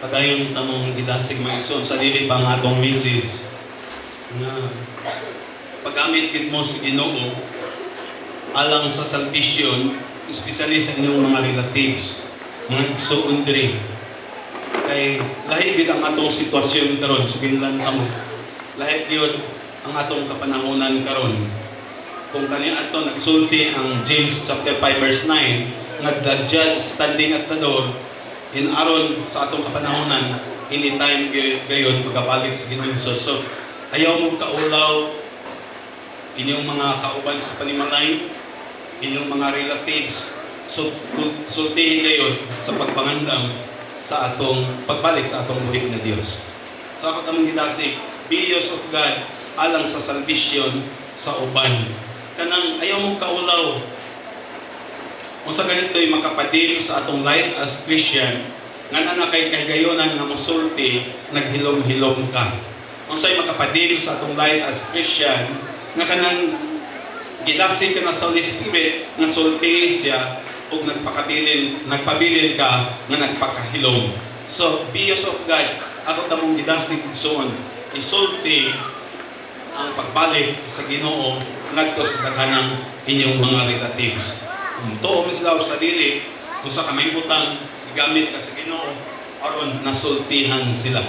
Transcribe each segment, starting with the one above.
Padayon tamong gidasig maigsoon sa dili pa nga atong message na paggamit gid mo sa Ginoo alang sa salvation, especially sa inyong mga relatives, mga igsoon diri. Kay lahi gid ang atong sitwasyon karon, suginlan kamo. Lahi gyud ang atong kapanahonan karon. Kung kaniya ato nagsulti ang James chapter 5 verse 9, the judge standing at the door, in aron sa atong kapanahonan, anytime gayon pagkapalit sa Ginoong Hesus. So, ayaw mo kaulaw inyong mga kauban sa panimalay, inyong mga relatives, so sultihin gayon sa pagpangandam sa atong pagbalik sa atong buhig na Dios. So ako tamang gidasig, billions of God alang sa salvation sa uban. Kanang ayaw mo kaulaw kung sa ganito'y makapadil sa atong life as Christian, nga na kay kahigayonan nga musulti, naghilom-hilom ka. Kung sa'y makapadil sa atong life as Christian, nga kanang gidasig ka na sa Holy Spirit, nga sulti siya, o nagpabilin ka, nga nagpakahilom. So, billions of God, ako tamong gidasig igsoon, isulti ang pagbalik sa Ginoo ngadto sa daghanang inyong mga relatives. Tuo mo sila sa dili, kung sa kamay butang, gamit ka sa Ginoo, aron nasultihan sila.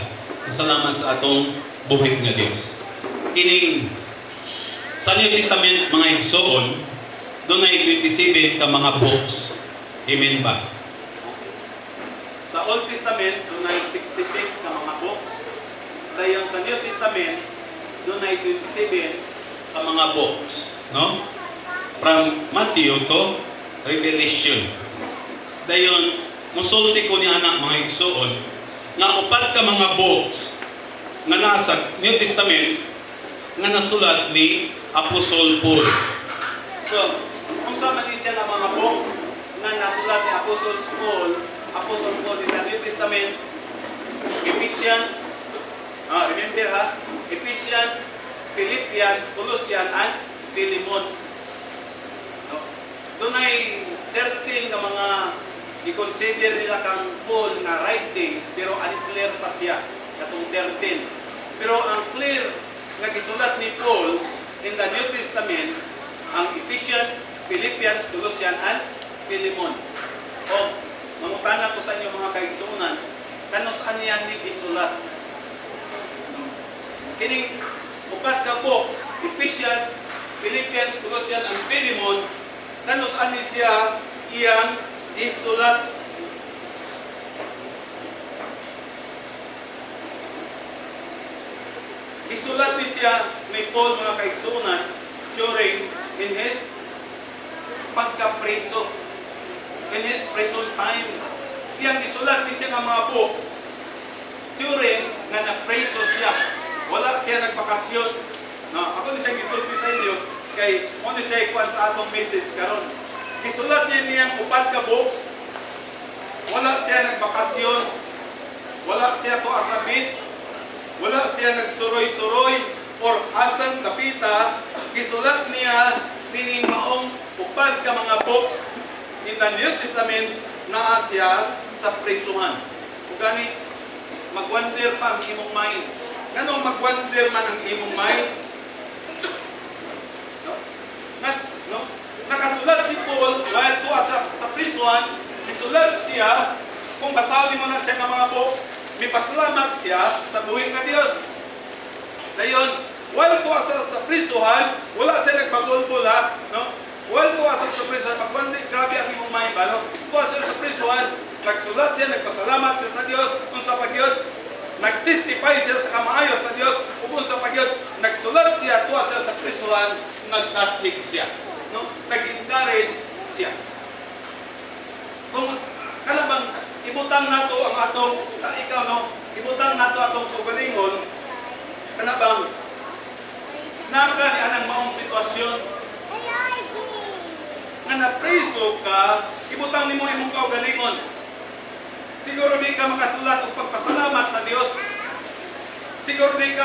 Salamat sa atong buhig nga Dios. Kining sa New Testament mga igsoon, doon ay 27 ka mga books. Amen ba? Sa Old Testament, doon ay 66 ka mga books. Dahil sa New Testament, doon ay 27 ka mga books. No? From Matthew to Revelation. Dayon, musulti ko ni anak mga igsoon, nga upat ka mga books nga nasa New Testament nga nasulat ni Apostle Paul. So, kung sa man siya ng mga books nga nasulat ni Apostle Paul in the New Testament, Ephesians, remember ha? Ephesians, Philippians, Colossians, and Philemon. No? Doon ay 13 ka mga i-consider nila kang Paul na writings, pero unclear pa siya, katong 13. Pero ang clear na gisulat ni Paul in the New Testament, ang Ephesians, Philippians, Colossians, and Philemon. O, mangutana ko sa inyo mga kaigsuunan, kanos aniyan ni gisulat? Kining upat ka books, Ephesians, Philippians, Colossians, and Philemon, kanos ani siya iyang isulat? Isulat ni siya ni Paul mga kaigsuunan during in his pagka-preso, in his prison time. Iyang isulat ni siya ng mga books during nga na-preso siya. Wala siya nagbakasyon. No, ako ni siya gisulti sa inyo kay mo ni siya ikuan sa atong message karon. Isulat niya niyang upat ka books. Wala siya nagbakasyon. Wala siya to asa beach. Wala siya nagsuroy-suroy or asang kapita. Isulat niya pining maong upat ka mga books in the New Testament na siya sa prisuhan. Ug gani magwander pa ang imong mind. Kanong magwander man ang imong mind? No? Nakasulat si Paul while tuwa sa prison, isulat siya, kung basali mo na siya ng mga books, may pasalamat siya sa buhay ng Diyos. Dayon, while tuwa sa prisuhan, wala siya nagpagulbul ha. No? While tuwa sa prisuhan, magwander, grabe ang imong mind ba? No? Tuwa siya sa prisuhan, nagsulat siya, nagpasalamat siya sa Diyos, kung sa pagyod, nag-testify siya sa kamaayos sa Diyos, kung sa pagyod, nagsulat siya, tuwa siya sa prisuhan, nagtasig siya. No? Nag-encourage siya. Kung kalabang ibutang nato ang atong ikaw no, ibutang nato atong kaugalingon, kalabang naka ni anang maong sitwasyon nga napreso ka, ibutang nimo imong kaugalingon. Siguro di ka makasulat og pagpasalamat sa Dios. Siguro di ka